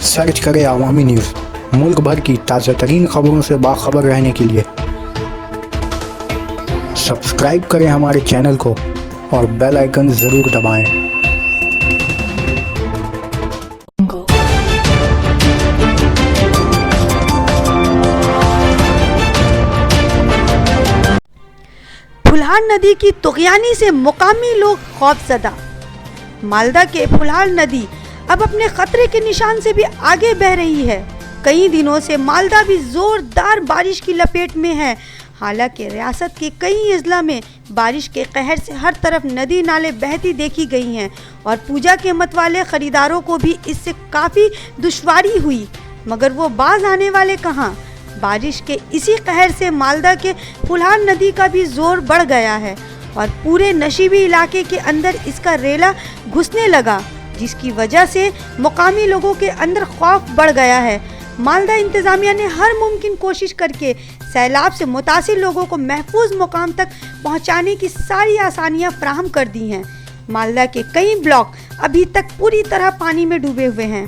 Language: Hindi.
सर्च करें अवामी न्यूज़। मुल्क भर की ताज़ा तरीन खबरों से बाखबर रहने के लिए सब्सक्राइब करें हमारे चैनल को और बेल आइकन ज़रूर दबाएं। फुल्हार नदी की तुग़यानी से मुकामी लोग खौफज़दा। मालदा के फुल्हार नदी अब अपने खतरे के निशान से भी आगे बह रही है। कई दिनों से मालदा भी जोरदार बारिश की लपेट में है। हालांकि रियासत के कई अजला में बारिश के कहर से हर तरफ नदी नाले बहती देखी गई हैं और पूजा के मत वाले ख़रीदारों को भी इससे काफ़ी दुश्वारी हुई, मगर वो बाज आने वाले कहाँ। बारिश के इसी कहर से मालदा के फुल्हार नदी का भी जोर बढ़ गया है और पूरे नशीबी इलाके के अंदर इसका रेला घुसने लगा, जिसकी वजह से मुकामी लोगों के अंदर खौफ बढ़ गया है। मालदा इंतज़ामिया ने हर मुमकिन कोशिश करके सैलाब से मुतासिर लोगों को महफूज मुकाम तक पहुंचाने की सारी आसानियां फराहम कर दी हैं। मालदा के कई ब्लॉक अभी तक पूरी तरह पानी में डूबे हुए हैं।